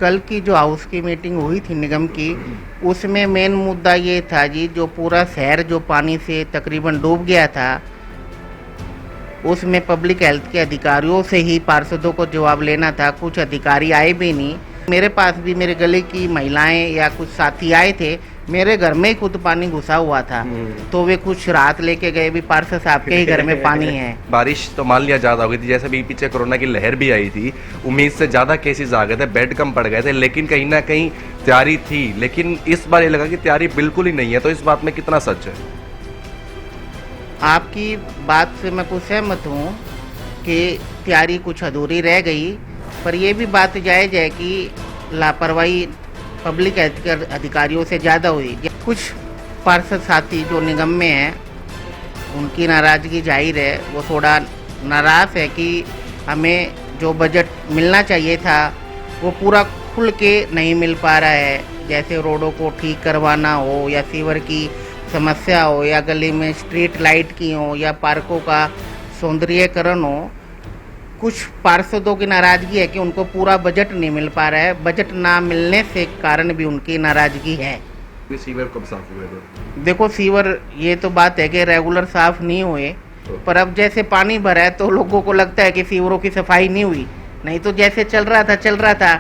कल की जो हाउस की मीटिंग हुई थी निगम की, उसमें मेन मुद्दा ये था जी, जो पूरा शहर जो पानी से तकरीबन डूब गया था, उसमें पब्लिक हेल्थ के अधिकारियों से ही पार्षदों को जवाब लेना था। कुछ अधिकारी आए भी नहीं। मेरे पास भी मेरे गले की महिलाएं या कुछ साथी आए थे। मेरे घर में ही खुद पानी घुसा हुआ था, तो वे कुछ राहत लेके गए भी पार्षद साहब के ही घर में पानी है। बारिश तो मान लिया ज्यादा हो गई थी, जैसे भी पीछे कोरोना की लहर भी आई थी, उम्मीद से ज्यादा केसेस आ गए थे, बेड कम पड़ गए थे, लेकिन कहीं ना कहीं तैयारी थी। लेकिन इस बार ये लगा कि तैयारी बिल्कुल ही नहीं है, तो इस बात में कितना सच है? आपकी बात से मैं कुछ सहमत हूँ कि तैयारी कुछ अधूरी रह गई, पर यह भी बात जायज़ है कि लापरवाही पब्लिक हेल्थ के अधिकारियों से ज़्यादा हुई। कुछ पार्षद साथी जो निगम में हैं, उनकी नाराज़गी जाहिर है। वो थोड़ा नाराज़ है कि हमें जो बजट मिलना चाहिए था वो पूरा खुल के नहीं मिल पा रहा है। जैसे रोडों को ठीक करवाना हो, या सीवर की समस्या हो, या गली में स्ट्रीट लाइट की हो, या पार्कों का सौंदर्यीकरण हो। कुछ पार्षदों की नाराज़गी है कि उनको पूरा बजट नहीं मिल पा रहा है। बजट ना मिलने से कारण भी उनकी नाराज़गी है। सीवर कब साफ हुए थे? देखो, सीवर ये तो बात है कि रेगुलर साफ नहीं हुए, पर अब जैसे पानी भरा है तो लोगों को लगता है कि सीवरों की सफाई नहीं हुई। नहीं तो जैसे चल रहा था।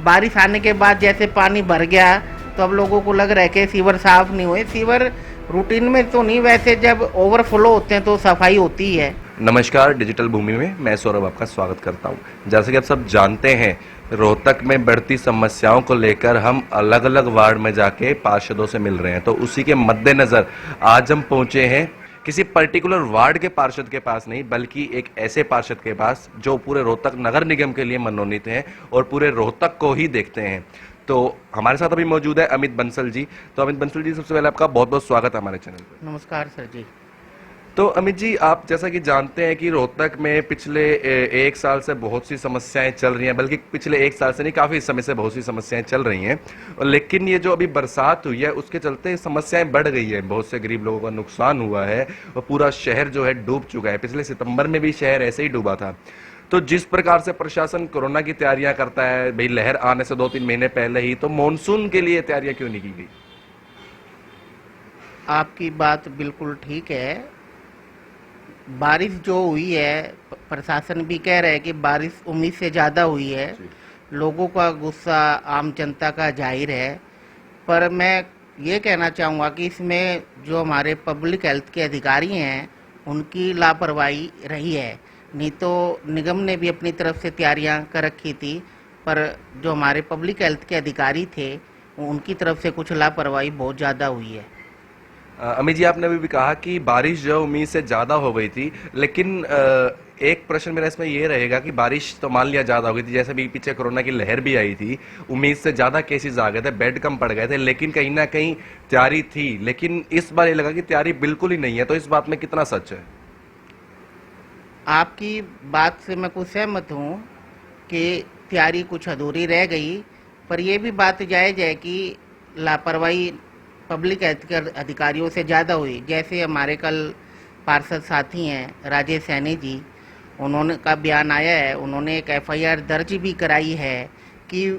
बारिश आने के बाद जैसे पानी भर गया तो अब लोगों को लग रहा है कि सीवर साफ नहीं हुए। सीवर रूटीन में तो नहीं, वैसे जब ओवरफ्लो होते हैं तो सफाई होती है। नमस्कार, डिजिटल भूमि में मैं सौरभ आपका स्वागत करता हूं। जैसे कि आप सब जानते हैं, रोहतक में बढ़ती समस्याओं को लेकर हम अलग अलग वार्ड में जाके पार्षदों से मिल रहे हैं। तो उसी के मद्देनजर आज हम पहुंचे हैं किसी पर्टिकुलर वार्ड के पार्षद के पास नहीं, बल्कि एक ऐसे पार्षद के पास जो पूरे रोहतक नगर निगम के लिए मनोनीत हैं और पूरे रोहतक को ही देखते हैं। तो हमारे साथ अभी मौजूद है अमित बंसल जी। तो अमित बंसल जी, सबसे पहले आपका बहुत बहुत स्वागत है हमारे चैनल पर। नमस्कार सर जी। तो अमित जी, आप जैसा कि जानते हैं कि रोहतक में पिछले एक साल से बहुत सी समस्याएं चल रही हैं, बल्कि पिछले एक साल से नहीं, काफी समय से बहुत सी समस्याएं चल रही हैं। और लेकिन ये जो अभी बरसात हुई है उसके चलते समस्याएं बढ़ गई है। बहुत से गरीब लोगों का नुकसान हुआ है और पूरा शहर जो है डूब चुका है। पिछले सितंबर में भी शहर ऐसे ही डूबा था। तो जिस प्रकार से प्रशासन कोरोना की तैयारियां करता है, भाई लहर आने से 2-3 महीने पहले ही, तो मानसून के लिए तैयारियां क्यों नहीं की गई? आपकी बात बिल्कुल ठीक है। बारिश जो हुई है, प्रशासन भी कह रहा है कि बारिश उम्मीद से ज़्यादा हुई है। लोगों का गुस्सा आम जनता का जाहिर है, पर मैं ये कहना चाहूँगा कि इसमें जो हमारे पब्लिक हेल्थ के अधिकारी हैं उनकी लापरवाही रही है। नहीं तो निगम ने भी अपनी तरफ से तैयारियां कर रखी थी, पर जो हमारे पब्लिक हेल्थ के अधिकारी थे उनकी तरफ से कुछ लापरवाही बहुत ज़्यादा हुई है। अमित जी, आपने अभी भी कहा कि बारिश जो उम्मीद से ज्यादा हो गई थी, लेकिन एक प्रश्न मेरा इसमें ये रहेगा कि बारिश तो मान लिया ज्यादा हो गई थी, जैसे भी पीछे कोरोना की लहर भी आई थी, उम्मीद से ज्यादा केसेस आ गए थे, बेड कम पड़ गए थे, लेकिन कहीं ना कहीं तैयारी थी। लेकिन इस बार ये लगा कि तैयारी बिल्कुल ही नहीं है, तो इस बात में कितना सच है? आपकी बात से मैं कुछ सहमत हूँ कि तैयारी कुछ अधूरी रह गई, पर यह भी बात जायज़ है कि लापरवाही पब्लिक हेल्थ के अधिकारियों से ज़्यादा हुई। जैसे हमारे कल पार्षद साथी हैं राजेश सैनी जी, उन्होंने का बयान आया है, उन्होंने एक एफआईआर दर्ज भी कराई है कि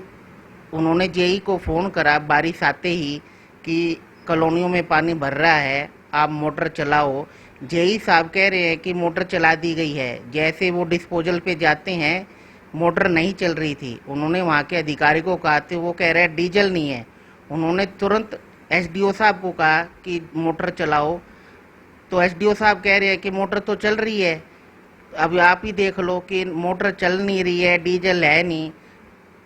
उन्होंने जेई को फ़ोन करा बारिश आते ही कि कॉलोनियों में पानी भर रहा है, आप मोटर चलाओ। जेई साहब कह रहे हैं कि मोटर चला दी गई है। जैसे वो डिस्पोजल पे जाते हैं, मोटर नहीं चल रही थी। उन्होंने वहाँ के अधिकारी को कहा तो वो कह रहे हैं डीजल नहीं है। उन्होंने तुरंत एसडीओ साहब को कहा कि मोटर चलाओ, तो एसडीओ साहब कह रहे हैं कि मोटर तो चल रही है। अब आप ही देख लो कि मोटर चल नहीं रही है, डीजल है नहीं।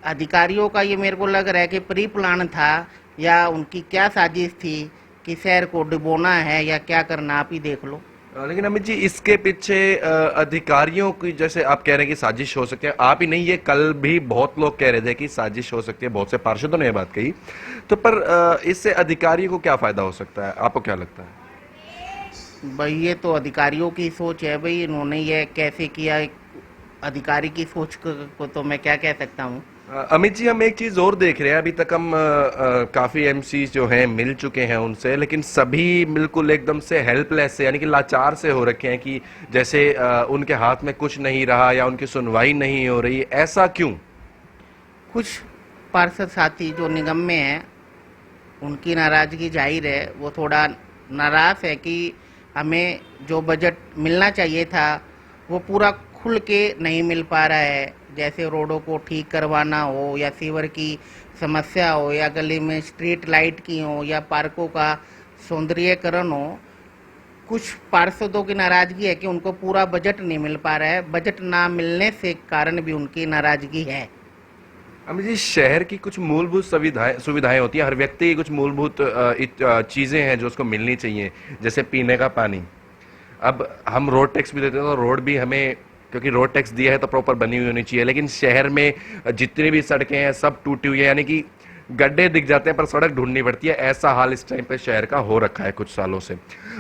अधिकारियों का ये मेरे को लग रहा है कि प्री प्लान था, या उनकी क्या साजिश थी कि शहर को डुबोना है या क्या करना, आप ही देख लो। लेकिन अमित जी, इसके पीछे अधिकारियों की, जैसे आप कह रहे हैं कि साजिश हो सकती है, आप ही नहीं, ये कल भी बहुत लोग कह रहे थे कि साजिश हो सकती है, बहुत से पार्षदों ने ये बात कही। तो पर इससे अधिकारियों को क्या फायदा हो सकता है, आपको क्या लगता है? भाई ये तो अधिकारियों की सोच है। भाई इन्होंने ये कैसे किया, अधिकारी की सोच को तो मैं क्या कह सकता हूँ। अमित जी, हम एक चीज और देख रहे हैं। अभी तक हम काफी एमसी जो हैं मिल चुके हैं उनसे, लेकिन सभी बिल्कुल एकदम से हेल्पलेस है, यानी कि लाचार से हो रखे हैं कि जैसे उनके हाथ में कुछ नहीं रहा या उनकी सुनवाई नहीं हो रही। ऐसा क्यों? कुछ पार्षद साथी जो निगम में है उनकी नाराजगी जाहिर है, वो थोड़ा नाराज है कि हमें जो बजट मिलना चाहिए था वो पूरा खुल के नहीं मिल पा रहा है। जैसे रोडों को ठीक करवाना हो या सीवर की समस्या हो या गली में स्ट्रीट लाइट की हो या पार्कों का सौंदर्यीकरण हो, कुछ पार्षदों की नाराजगी है कि उनको पूरा बजट नहीं मिल पा रहा है। बजट ना मिलने से कारण भी उनकी नाराजगी है। अमित जी, शहर की कुछ मूलभूत सुविधाएं होती हैं, हर व्यक्ति की कुछ मूलभूत चीजें हैं जो उसको मिलनी चाहिए, जैसे पीने का पानी। अब हम रोड टैक्स भी देते हैं, तो रोड भी हमें, क्योंकि रोड टैक्स दिया है तो प्रॉपर बनी हुई होनी चाहिए, लेकिन शहर में जितनी भी सड़कें हैं सब टूटी हुई है, यानी कि गड्ढे दिख जाते हैं पर सड़क ढूंढनी पड़ती है। ऐसा हाल इस टाइम पे शहर का हो रखा है कुछ सालों से।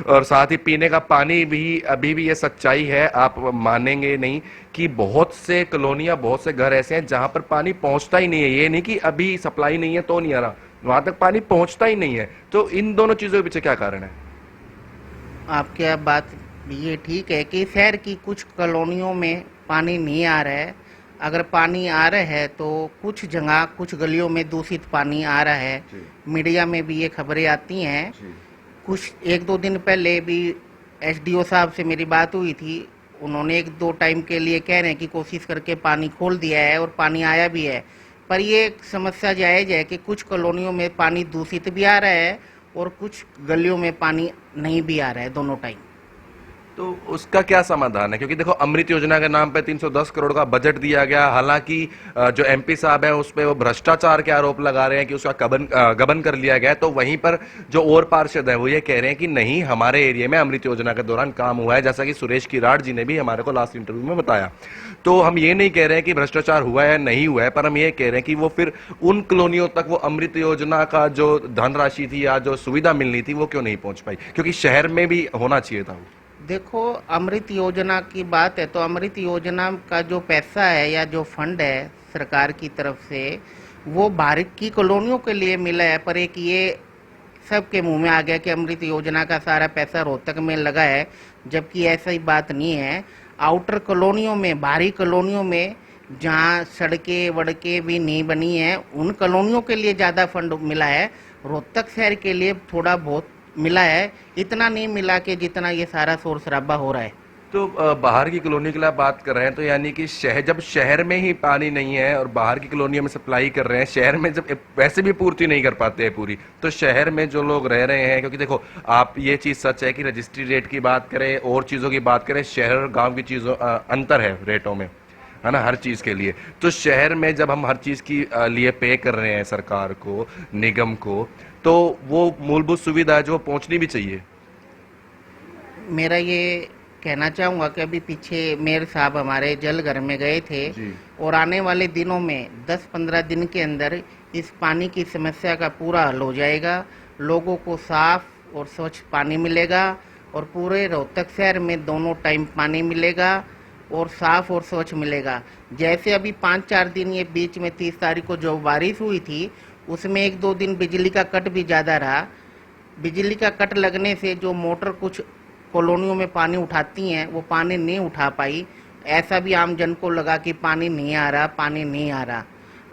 और साथ ही पीने का पानी भी, अभी भी ये सच्चाई है, आप मानेंगे नहीं कि बहुत से कॉलोनियां, बहुत से घर ऐसे हैं जहां पर पानी पहुंचता ही नहीं है। ये नहीं कि अभी सप्लाई नहीं है तो नहीं आ रहा, वहां तक पानी पहुंचता ही नहीं है। तो इन दोनों चीजों के पीछे क्या कारण है? आपकी बात ये ठीक है कि शहर की कुछ कॉलोनियों में पानी नहीं आ रहा है। अगर पानी आ रहा है तो कुछ जगह, कुछ गलियों में दूषित पानी आ रहा है। मीडिया में भी ये खबरें आती हैं। कुछ 1-2 दिन पहले भी एसडीओ साहब से मेरी बात हुई थी। उन्होंने 1-2 टाइम के लिए कह रहे हैं कि कोशिश करके पानी खोल दिया है और पानी आया भी है। पर ये समस्या जायज़ है कि कुछ कॉलोनियों में पानी दूषित भी आ रहा है और कुछ गलियों में पानी नहीं भी आ रहा है, दोनों टाइम। तो उसका क्या समाधान है? क्योंकि देखो, अमृत योजना के नाम पे 310 करोड़ का बजट दिया गया, हालांकि जो एमपी साहब है उस पे वो भ्रष्टाचार के आरोप लगा रहे हैं कि उसका गबन कर लिया गया है। तो वहीं पर जो और पार्षद है वो ये कह रहे हैं कि नहीं, हमारे एरिया में अमृत योजना के दौरान काम हुआ है, जैसा कि सुरेश किराड़ जी ने भी हमारे को लास्ट इंटरव्यू में बताया। तो हम ये नहीं कह रहे हैं कि भ्रष्टाचार हुआ है, नहीं हुआ है, पर हम ये कह रहे हैं कि वो फिर उन कॉलोनियों तक वो अमृत योजना का जो धनराशि थी या जो सुविधा मिलनी थी वो क्यों नहीं पहुंच पाई? क्योंकि शहर में भी होना चाहिए था। देखो, अमृत योजना की बात है तो अमृत योजना का जो पैसा है या जो फंड है सरकार की तरफ से, वो बाहर की कॉलोनियों के लिए मिला है। पर एक ये सबके मुंह में आ गया कि अमृत योजना का सारा पैसा रोहतक में लगा है, जबकि ऐसा ही बात नहीं है। आउटर कॉलोनियों में, बाहरी कॉलोनियों में जहाँ सड़कें वड़कें भी नहीं बनी हैं, उन कॉलोनियों के लिए ज़्यादा फंड मिला है। रोहतक शहर के लिए थोड़ा बहुत मिला है, इतना नहीं मिला कि जितना ये सारा शोर शराबा हो रहा है। तो बाहर की कॉलोनी की आप बात कर रहे हैं, तो यानी कि जब शहर में ही पानी नहीं है और बाहर की कॉलोनियों में सप्लाई कर रहे हैं, शहर में जब वैसे भी पूर्ति नहीं कर पाते हैं पूरी, तो शहर में जो लोग रह रहे हैं, क्योंकि देखो आप, ये चीज़ सच है कि रजिस्ट्री रेट की बात करें और चीज़ों की बात करें, शहर और गाँव की चीज़ों अंतर है रेटों में, है ना, हर चीज़ के लिए। तो शहर में जब हम हर चीज़ की लिए पे कर रहे हैं सरकार को, निगम को, तो वो मूलभूत सुविधा जो पहुंचनी भी चाहिए। मेरा ये कहना चाहूँगा कि अभी पीछे मेयर साहब हमारे जल घर में गए थे और आने वाले दिनों में 10-15 दिन के अंदर इस पानी की समस्या का पूरा हल हो जाएगा। लोगों को साफ और स्वच्छ पानी मिलेगा और पूरे रोहतक शहर में दोनों टाइम पानी मिलेगा और साफ और स्वच्छ मिलेगा। जैसे अभी 5-4 दिन ये बीच में 30 तारीख को जो बारिश हुई थी, उसमें 1-2 दिन बिजली का कट भी ज़्यादा रहा। बिजली का कट लगने से जो मोटर कुछ कॉलोनियों में पानी उठाती हैं, वो पानी नहीं उठा पाई। ऐसा भी आम जन को लगा कि पानी नहीं आ रहा, पानी नहीं आ रहा।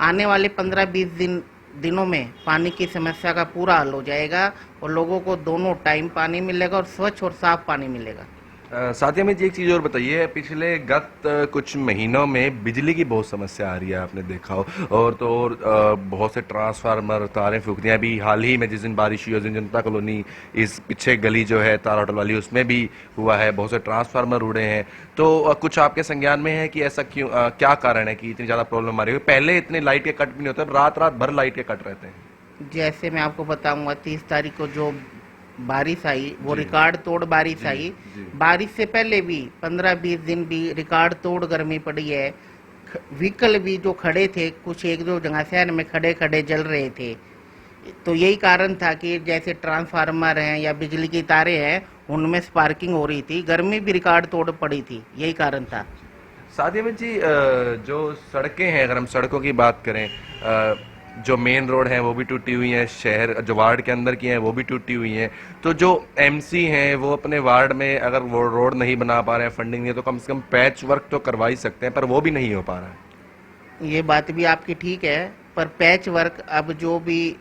आने वाले 15-20 दिनों में पानी की समस्या का पूरा हल हो जाएगा और लोगों को दोनों टाइम पानी मिलेगा और स्वच्छ और साफ पानी मिलेगा। साथ में जी एक चीज़ और बताइए, पिछले कुछ महीनों में बिजली की बहुत समस्या आ रही है, आपने देखा हो, और तो और बहुत से ट्रांसफार्मर, तारें फूकती हैं। अभी हाल ही में जिस दिन बारिश हुई उस दिन जनता कॉलोनी, इस पीछे गली जो है तारा होटल वाली, उसमें भी हुआ है, बहुत से ट्रांसफार्मर उड़े हैं। तो कुछ आपके संज्ञान में है कि ऐसा क्यों, क्या कारण है कि इतनी ज़्यादा प्रॉब्लम आ रही है? पहले इतने लाइट के कट भी नहीं होते, रात रात भर लाइट के कट रहते हैं। जैसे मैं आपको बताऊंगा, 30 तारीख को जो बारिश आई वो रिकॉर्ड तोड़ बारिश आई। बारिश से पहले भी 15-20 दिन भी रिकॉर्ड तोड़ गर्मी पड़ी है। व्हीकल भी जो खड़े थे, कुछ 1-2 जगह शहर में खड़े खड़े जल रहे थे। तो यही कारण था कि जैसे ट्रांसफार्मर हैं या बिजली की तारें हैं, उनमें स्पार्किंग हो रही थी, गर्मी भी रिकॉर्ड तोड़ पड़ी थी, यही कारण था। साथ में जी जो सड़कें हैं, अगर हम सड़कों की बात करें, जो मेन रोड है वो भी टूटी हुई हैं, शहर जो वार्ड के अंदर की हैं वो भी टूटी हुई हैं। तो जो एमसी हैं वो अपने वार्ड में अगर वो रोड नहीं बना पा रहे हैं, फंडिंग नहीं, तो कम से कम पैच वर्क तो करवा ही सकते हैं, पर वो भी नहीं हो पा रहा है। ये बात भी आपकी ठीक है। पर पैच वर्क अब जो भी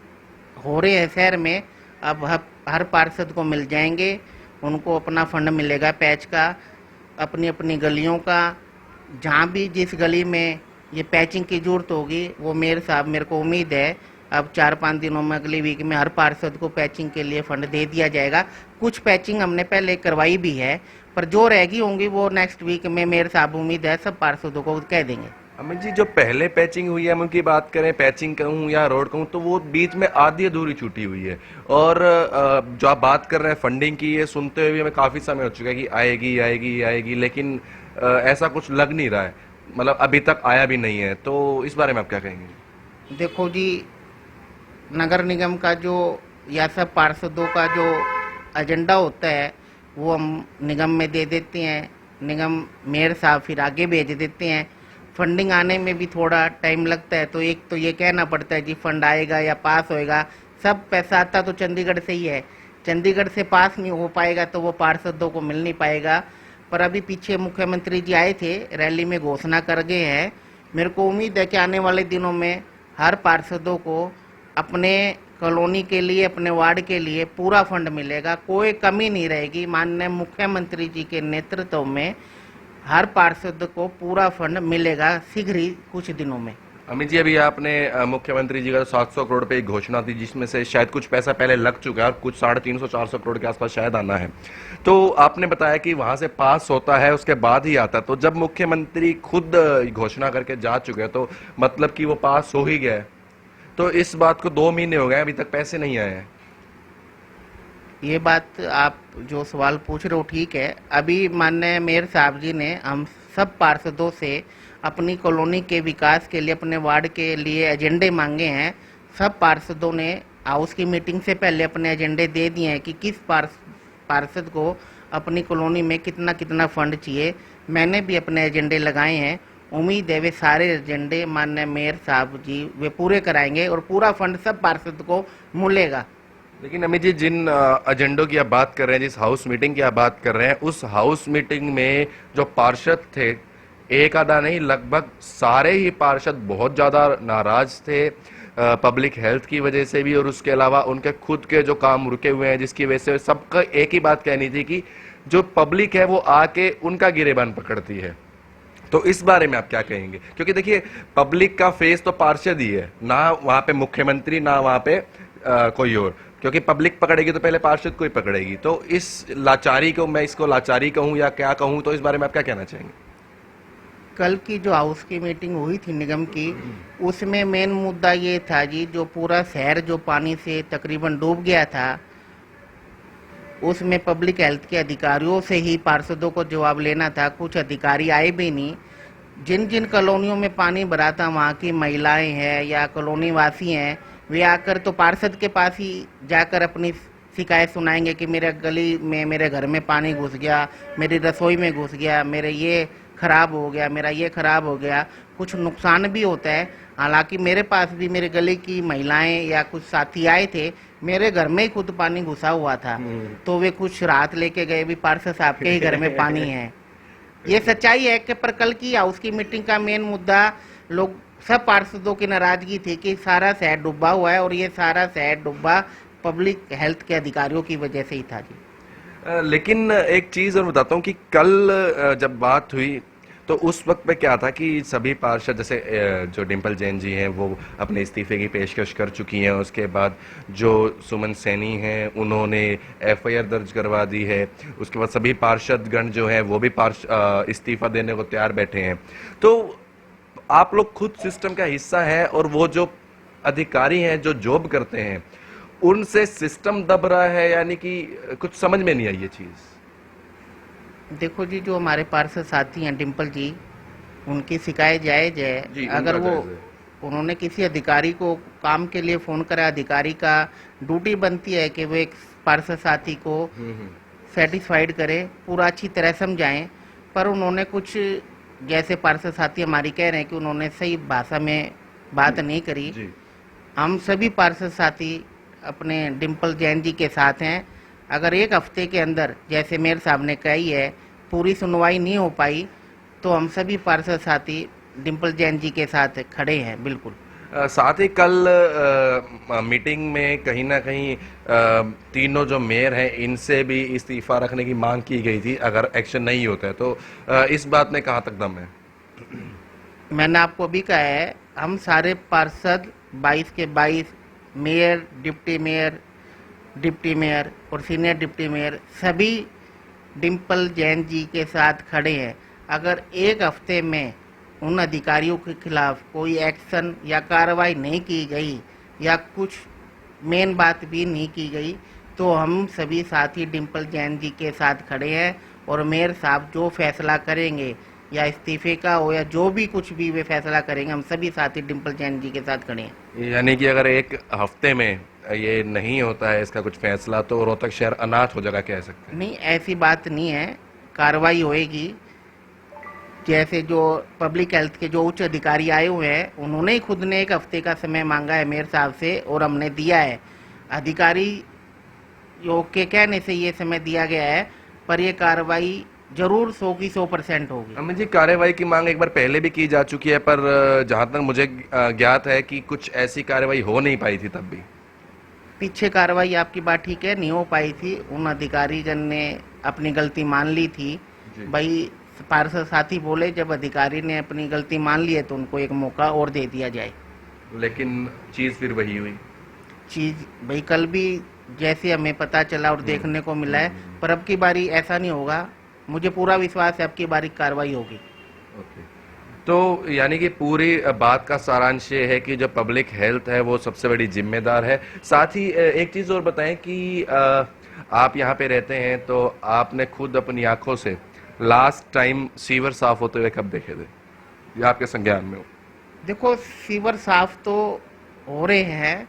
हो रहे हैं शहर में, अब हर पार्षद को मिल जाएंगे, उनको अपना फंड मिलेगा पैच का, अपनी अपनी गलियों का। जहाँ भी जिस गली में ये पैचिंग की जरूरत होगी, वो मेयर साहब, मेरे को उम्मीद है अब 4-5 दिनों में, अगली वीक में हर पार्षद को पैचिंग के लिए फंड दे दिया जाएगा। कुछ पैचिंग हमने पहले करवाई भी है, पर जो रहेगी होंगी वो नेक्स्ट वीक में मेयर साहब, उम्मीद है सब पार्षदों को कह देंगे। अमित जी, जो पहले पैचिंग हुई है, हम उनकी बात करें, पैचिंग कहूँ या रोड कहूँ, तो वो बीच में आधी अधूरी छूटी हुई है। और जो आप बात कर रहे हैं फंडिंग की, ये सुनते हुए हमें काफ़ी समय हो चुका है कि आएगी आएगी आएगी, लेकिन ऐसा कुछ लग नहीं रहा है, मतलब अभी तक आया भी नहीं है। तो इस बारे में आप क्या कहेंगे? देखो जी, नगर निगम का जो या सब पार्षदों का जो एजेंडा होता है वो हम निगम में दे देते हैं, निगम मेयर साहब फिर आगे भेज देते हैं। फंडिंग आने में भी थोड़ा टाइम लगता है, तो एक तो ये कहना पड़ता है जी फंड आएगा या पास होएगा। सब पैसा आता तो चंडीगढ़ से ही है, चंडीगढ़ से पास नहीं हो पाएगा तो वो पार्षदों को मिल नहीं पाएगा। पर अभी पीछे मुख्यमंत्री जी आए थे, रैली में घोषणा कर गए हैं। मेरे को उम्मीद है कि आने वाले दिनों में हर पार्षदों को अपने कॉलोनी के लिए, अपने वार्ड के लिए पूरा फंड मिलेगा, कोई कमी नहीं रहेगी। माननीय मुख्यमंत्री जी के नेतृत्व में हर पार्षद को पूरा फंड मिलेगा शीघ्र ही, कुछ दिनों में। अमित जी, अभी आपने मुख्यमंत्री जी का 700 करोड़ पे एक घोषणा थी, जिसमें से शायद कुछ पैसा पहले लग चुका है और कुछ 350-400 करोड़ के आसपास शायद आना है। तो आपने बताया कि वहां से पास होता है, उसके बाद ही आता है। तो जब मुख्यमंत्री खुद घोषणा करके जा चुके हैं, तो मतलब कि वो पास हो ही गया है। तो इस बात को 2 महीने हो गए, अभी तक पैसे नहीं आए हैं। ये बात आप जो सवाल पूछ रहे हो ठीक है। अभी माननीय मेयर साहब जी ने हम सब पार्षदों से अपनी कॉलोनी के विकास के लिए, अपने वार्ड के लिए एजेंडे मांगे हैं। सब पार्षदों ने हाउस की मीटिंग से पहले अपने एजेंडे दे दिए हैं कि किस पार्षद को अपनी कॉलोनी में कितना कितना फंड चाहिए। मैंने भी अपने एजेंडे लगाए हैं, उम्मीद है वे सारे एजेंडे माननीय मेयर साहब जी वे पूरे कराएंगे और पूरा फंड सब पार्षद को मिलेगा। लेकिन अमित जी, जिन एजेंडों की आप बात कर रहे हैं, जिस हाउस मीटिंग की आप बात कर रहे हैं, उस हाउस मीटिंग में जो पार्षद थे, एक आधा नहीं, लगभग सारे ही पार्षद बहुत ज़्यादा नाराज थे, पब्लिक हेल्थ की वजह से भी, और उसके अलावा उनके खुद के जो काम रुके हुए हैं, जिसकी वजह से सबका एक ही बात कहनी थी कि जो पब्लिक है वो आके उनका गिरेबान पकड़ती है। तो इस बारे में आप क्या कहेंगे? क्योंकि देखिए, पब्लिक का फेस तो पार्षद ही है ना, वहाँ पे मुख्यमंत्री ना वहाँ पे कोई और, क्योंकि पब्लिक पकड़ेगी तो पहले पार्षद को ही पकड़ेगी। तो इस लाचारी को, मैं इसको लाचारी कहूँ या क्या कहूँ, तो इस बारे में आप क्या कहना चाहेंगे? कल की जो हाउस की मीटिंग हुई थी निगम की, उसमें मेन मुद्दा ये था जी, जो पूरा शहर जो पानी से तकरीबन डूब गया था, उसमें पब्लिक हेल्थ के अधिकारियों से ही पार्षदों को जवाब लेना था। कुछ अधिकारी आए भी नहीं। जिन जिन कॉलोनियों में पानी भरा था, वहाँ की महिलाएं हैं या कॉलोनी वासी हैं, वे आकर तो पार्षद के पास ही जाकर अपनी शिकायत सुनाएंगे कि मेरे गली में, मेरे घर में पानी घुस गया, मेरी रसोई में घुस गया, मेरे ये खराब हो गया, मेरा ये खराब हो गया। कुछ नुकसान भी होता है। हालांकि मेरे पास भी मेरे गली की महिलाएं या कुछ साथी आए थे, मेरे घर में ही खुद पानी घुसा हुआ था, तो वे कुछ राहत लेके गए भी, पार्षद साहब के ही घर में पानी है। ये सच्चाई है कि पर कल की हाउस की मीटिंग का मेन मुद्दा लोग सब पार्षदों की नाराजगी थी कि सारा शहर डूबा हुआ है, और ये सारा शहर डूबा पब्लिक हेल्थ के अधिकारियों की वजह से ही था जी। लेकिन एक चीज और बताता हूँ कि कल जब बात हुई तो उस वक्त पे क्या था कि सभी पार्षद, जैसे जो डिम्पल जैन जी हैं वो अपने इस्तीफे की पेशकश कर चुकी हैं, उसके बाद जो सुमन सैनी हैं उन्होंने एफआईआर दर्ज करवा दी है, उसके बाद सभी पार्षदगण जो हैं वो भी इस्तीफा देने को तैयार बैठे हैं। तो आप लोग खुद सिस्टम का हिस्सा है, और वो जो अधिकारी हैं जो जॉब करते हैं, उनसे सिस्टम दब रहा है, यानी कि कुछ समझ में नहीं आई ये चीज़। देखो जी, जो हमारे पार्षद साथी हैं डिम्पल जी, उनकी शिकायत जायज है। अगर वो उन्होंने किसी अधिकारी को काम के लिए फोन करा, अधिकारी का ड्यूटी बनती है कि वो एक पार्षद साथी को सेटिस्फाइड करे, पूरा अच्छी तरह समझाएं। पर उन्होंने कुछ, जैसे पार्षद साथी हमारी कह रहे हैं कि उन्होंने सही भाषा में बात नहीं करी। हम सभी पार्षद साथी अपने डिम्पल जैन जी के साथ हैं। अगर एक हफ्ते के अंदर, जैसे मेयर साहब ने कही है, पूरी सुनवाई नहीं हो पाई, तो हम सभी पार्षद साथी डिम्पल जैन जी के साथ खड़े हैं। बिल्कुल। साथ ही कल मीटिंग में कहीं ना कहीं तीनों जो मेयर हैं इनसे भी इस्तीफा रखने की मांग की गई थी अगर एक्शन नहीं होता है तो इस बात में कहाँ तक दम है? मैंने आपको भी कहा है, हम सारे पार्षद 22 के 22 मेयर, डिप्टी मेयर और सीनियर डिप्टी मेयर सभी डिम्पल जैन जी के साथ खड़े हैं। अगर एक हफ्ते में उन अधिकारियों के खिलाफ कोई एक्शन या कार्रवाई नहीं की गई या कुछ मेन बात भी नहीं की गई तो हम सभी साथी डिम्पल जैन जी के साथ खड़े हैं और मेयर साहब जो फैसला करेंगे या इस्तीफे का हो या जो भी कुछ भी वे फैसला करेंगे, हम सभी साथी डिम्पल जैन जी के साथ खड़े हैं। यानी कि अगर एक हफ्ते में ये नहीं होता है इसका कुछ फैसला तो रोहतक शहर अनाथ हो जाएगा, कह सकते हैं? नहीं, ऐसी बात नहीं है, कार्रवाई होएगी। जैसे जो पब्लिक हेल्थ के जो उच्च अधिकारी आए हुए हैं उन्होंने ही खुद ने एक हफ्ते का समय मांगा है मेयर साहब से और हमने दिया है। अधिकारी योग के कहने से ये समय दिया गया है, पर ये कार्रवाई जरूर 100 की 100% होगी। अमित जी, कार्रवाई की मांग एक बार पहले भी की जा चुकी है पर जहां तक मुझे ज्ञात है कि कुछ ऐसी कार्रवाई हो नहीं पाई थी तब भी। पीछे कार्रवाई आपकी बात ठीक है, नहीं हो पाई थी। उन अधिकारी जन ने अपनी गलती मान ली थी। भाई पार्षद साथी बोले जब अधिकारी ने अपनी गलती मान ली है तो उनको एक मौका और दे दिया जाए, लेकिन चीज फिर वही हुई। चीज भाई कल भी जैसे हमें पता चला और देखने को मिला है, पर अब की बारी ऐसा नहीं होगा। मुझे पूरा विश्वास है अब की बारी कार्रवाई होगी। ओके, तो यानी कि पूरी बात का सारांश ये है कि जो पब्लिक हेल्थ है वो सबसे बड़ी जिम्मेदार है। साथ ही एक चीज और बताएं कि आप यहाँ पे रहते हैं तो आपने खुद अपनी आंखों से लास्ट टाइम सीवर साफ होते हुए कब देखे थे या आपके संज्ञान में हो? देखो, सीवर साफ तो हो रहे हैं,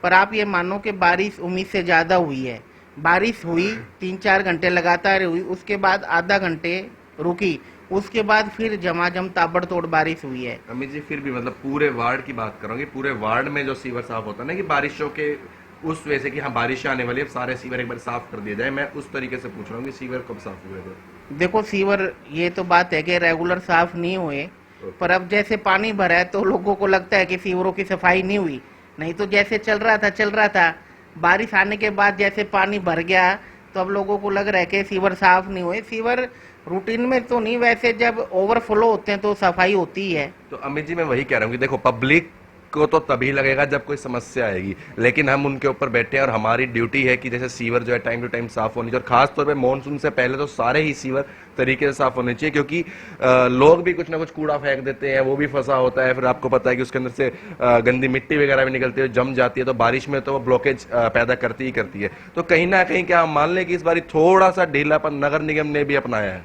पर आप ये मानो कि बारिश उम्मीद से ज्यादा हुई है। बारिश हुई 3-4 घंटे लगातार हुई, उसके बाद आधा घंटे रुकी, उसके बाद फिर झमाझम ताबड़तोड़ बारिश हुई है। अमित जी, फिर भी मतलब पूरे वार्ड की बात करोगे, पूरे वार्ड में जो सीवर साफ होता है ना कि बारिशों के उस वजह से कि हाँ बारिश आने वाली है सारे सीवर एक बार साफ कर दिए जाए, मैं उस तरीके से पूछ रहा हूँ कि सीवर कब साफ हुए थे? देखो, सीवर ये तो बात है कि रेगुलर साफ नहीं हुए, पर अब जैसे पानी भरा है तो लोगों को लगता है कि सीवरों की सफाई नहीं हुई। नहीं तो जैसे चल रहा था, बारिश आने के बाद जैसे पानी भर गया तो अब लोगों को लग रहा है कि सीवर साफ नहीं हुए। सीवर रूटीन में तो नहीं, वैसे जब ओवरफ्लो होते हैं तो सफाई होती है। तो अमित जी, मैं वही कह रहा हूँ कि देखो पब्लिक को तो तभी लगेगा जब कोई समस्या आएगी, लेकिन हम उनके ऊपर बैठे हैं और हमारी ड्यूटी है कि जैसे सीवर जो है टाइम टू टाइम साफ होनी चाहिए और खास तौर पे मॉनसून से पहले तो सारे ही सीवर तरीके से साफ होने चाहिए, क्योंकि लोग भी कुछ ना कुछ कूड़ा फेंक देते हैं, वो भी फंसा होता है, फिर आपको पता है कि उसके अंदर से गंदी मिट्टी वगैरह भी निकलती है, जम जाती है, तो बारिश में तो वो ब्लॉकेज पैदा करती ही करती है। तो कहीं ना कहीं क्या हम मान लें कि इस बार थोड़ा सा ढीलापन नगर निगम ने भी अपनाया है?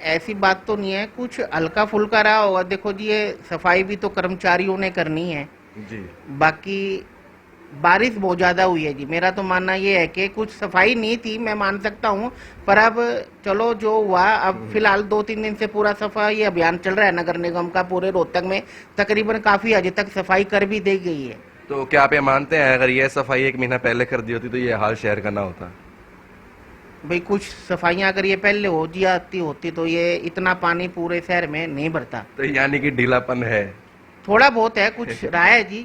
ऐसी बात तो नहीं है, कुछ हल्का फुल्का रहा होगा। देखो जी, ये सफाई भी तो कर्मचारियों ने करनी है जी। बाकी बारिश बहुत ज्यादा हुई है जी। मेरा तो मानना ये है कि कुछ सफाई नहीं थी, मैं मान सकता हूँ, पर अब चलो जो हुआ, अब फिलहाल 2-3 दिन से पूरा सफाई अभियान चल रहा है नगर निगम का। पूरे रोहतक में तकरीबन काफी हद तक सफाई कर भी दी गई है। तो क्या आप ये मानते हैं अगर ये सफाई 1 महीना पहले कर दी होती तो ये हाल शहर का ना होता? भाई कुछ सफाइयां अगर ये पहले हो जाती होती तो ये इतना पानी पूरे शहर में नहीं भरता। तो यानी कि ढीलापन है, थोड़ा बहुत है, कुछ रहा है जी,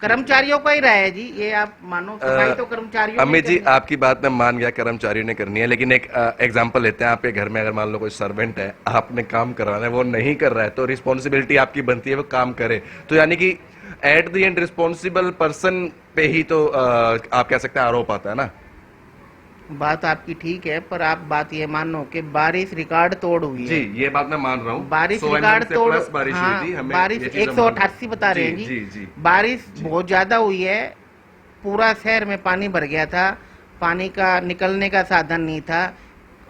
कर्मचारियों का ही रहा है जी। ये आप मानो सफाई तो कर्मचारियों ने अमित जी, करनी है। आपकी बात मैं मान गया कर्मचारियों ने करनी है, लेकिन एक एग्जांपल लेते हैं। आपके घर में अगर मान लो कोई सर्वेंट है, आपने काम करवाना है, वो नहीं कर रहा है, तो रिस्पॉन्सिबिलिटी आपकी बनती है वो काम करे। तो यानी कि at the end responsible person पे ही तो आप कह सकते हैं आरोप आता है ना? बात आपकी ठीक है, पर आप बात ये मानो कि बारिश रिकॉर्ड तोड़ हुई जी, है। ये बात मैं मान रहा हूँ। बारिश 100 रिकॉर्ड mm से तोड़, प्लस बारिश हाँ, हुई थी, हमें बारिश ये चीज़ हम 188 बता रहे हैं जी, जी। जी। बारिश बहुत ज्यादा हुई है, पूरा शहर में पानी भर गया था, पानी का निकलने का साधन नहीं था।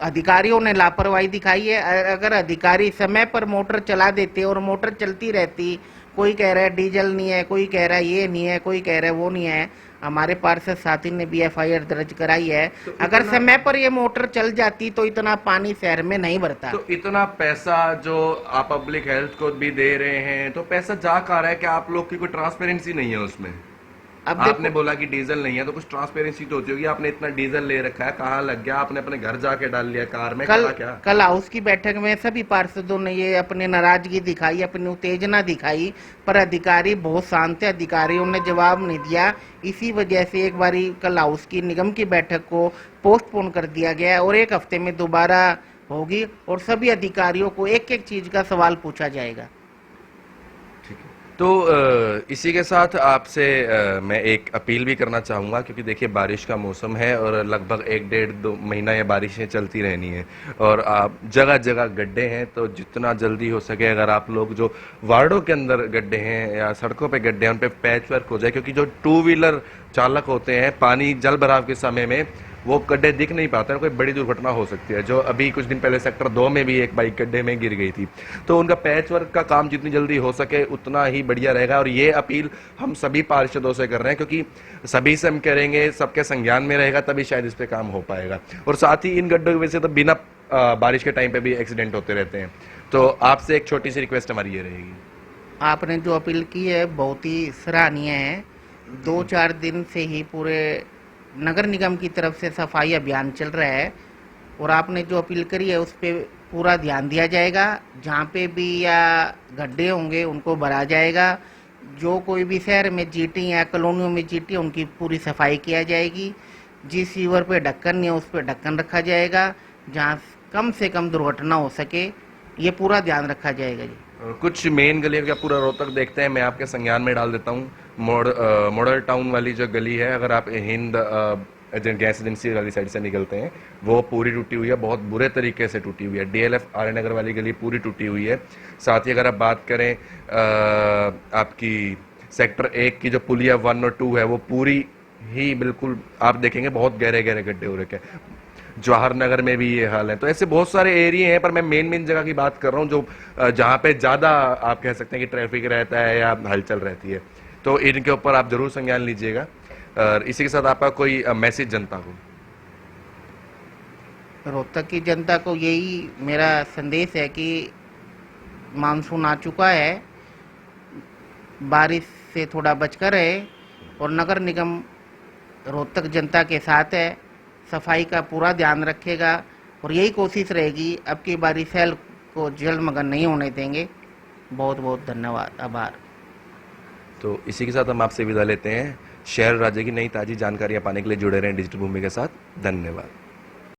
अधिकारियों ने लापरवाही दिखाई है। अगर अधिकारी समय पर मोटर चला देते और मोटर चलती रहती, कोई कह रहा है डीजल नहीं है, कोई कह रहा है ये नहीं है, कोई कह रहा है वो नहीं है, हमारे पार्षद साथी ने भी FIR दर्ज कराई है। तो अगर समय पर ये मोटर चल जाती तो इतना पानी शहर में नहीं भरता। तो इतना पैसा जो आप पब्लिक हेल्थ को भी दे रहे हैं, तो पैसा जा कहाँ रहा है? क्या आप लोग की कोई ट्रांसपेरेंसी नहीं है उसमें? अब आपने देखो, बोला कि डीजल नहीं है, तो कुछ ट्रांसपेरेंसी तो होती होगी। आपने इतना डीजल ले रखा है, कहाँ लग गया? आपने अपने घर जाके डाल लिया, कार में, कल करा क्या? कल हाउस की बैठक में सभी पार्षदों ने ये अपनी नाराजगी दिखाई, अपनी उत्तेजना दिखाई, पर अधिकारी बहुत शांत है, अधिकारियों ने जवाब नहीं दिया। इसी वजह से एक बारी कल हाउस की निगम की बैठक को पोस्टपोन कर दिया गया और एक हफ्ते में दोबारा होगी और सभी अधिकारियों को एक एक चीज का सवाल पूछा जाएगा। ठीक है। तो इसी के साथ आपसे मैं एक अपील भी करना चाहूँगा, क्योंकि देखिए बारिश का मौसम है और लगभग 1 डेढ़ 2 महीना ये बारिशें चलती रहनी है और आप जगह जगह गड्ढे हैं, तो जितना जल्दी हो सके अगर आप लोग जो वार्डों के अंदर गड्ढे हैं या सड़कों पे गड्ढे हैं उन पे पैच वर्क हो जाए, क्योंकि जो 2 व्हीलर चालक होते हैं पानी जल भराव के समय में वो गड्ढे दिख नहीं पाते हैं, कोई बड़ी दुर्घटना हो सकती है। जो अभी कुछ दिन पहले सेक्टर 2 में भी एक बाइक गड्ढे में गिर गई थी। तो उनका पैच वर्क का काम जितनी जल्दी हो सके उतना ही बढ़िया रहेगा और ये अपील हम सभी पार्षदों से कर रहे हैं, क्योंकि सभी से हम करेंगे, सबके संज्ञान में रहेगा, तभी शायद इस पे काम हो पाएगा। और साथ ही इन गड्ढों की वजह से तो बिना बारिश के टाइम पे भी एक्सीडेंट होते रहते हैं। तो आपसे एक छोटी सी रिक्वेस्ट हमारी ये रहेगी। आपने जो अपील की है बहुत ही सराहनीय है। 2-4 दिन से ही पूरे नगर निगम की तरफ से सफाई अभियान चल रहा है और आपने जो अपील करी है उस पर पूरा ध्यान दिया जाएगा। जहाँ पे भी या गड्ढे होंगे उनको भरा जाएगा। जो कोई भी शहर में जीटी या कॉलोनियों में जीटी उनकी पूरी सफाई किया जाएगी। जिस सीवर पे ढक्कन नहीं है उस पर ढक्कन रखा जाएगा। जहाँ कम से कम दुर्घटना हो सके ये पूरा ध्यान रखा जाएगा जी। कुछ मेन गलियों का पूरा रोहतक देखते हैं, मैं आपके संज्ञान में डाल देता हूँ। मॉडल टाउन वाली जो गली है, अगर आप हिंद गैस एजेंसी वाली साइड से निकलते हैं, वो पूरी टूटी हुई है, बहुत बुरे तरीके से टूटी हुई है। डीएलएफ आर्य नगर वाली गली पूरी टूटी हुई है। साथ ही अगर आप बात करें आपकी सेक्टर 1 की जो पुलिया 1 और 2 है, वो पूरी ही बिल्कुल आप देखेंगे बहुत गहरे गहरे गड्ढे हो रखे हैं। जवाहर नगर में भी ये हाल है। तो ऐसे बहुत सारे एरिया हैं, पर मैं मेन जगह की बात कर रहा हूँ जो जहाँ पे ज़्यादा आप कह सकते हैं कि ट्रैफिक रहता है या हलचल रहती है। तो इनके ऊपर आप जरूर संज्ञान लीजिएगा। और इसी के साथ आपका कोई मैसेज जनता को? रोहतक की जनता को यही मेरा संदेश है कि मानसून आ चुका है, बारिश से थोड़ा बचकर रहे और नगर निगम रोहतक जनता के साथ है, सफाई का पूरा ध्यान रखेगा और यही कोशिश रहेगी अब की बारी सेल को जलमग्न नहीं होने देंगे। बहुत बहुत धन्यवाद, आभार। तो इसी के साथ हम आपसे विदा लेते हैं। शहर राज्य की नई ताज़ी जानकारियाँ पाने के लिए जुड़े रहें डिजिटल भूमि के साथ। धन्यवाद।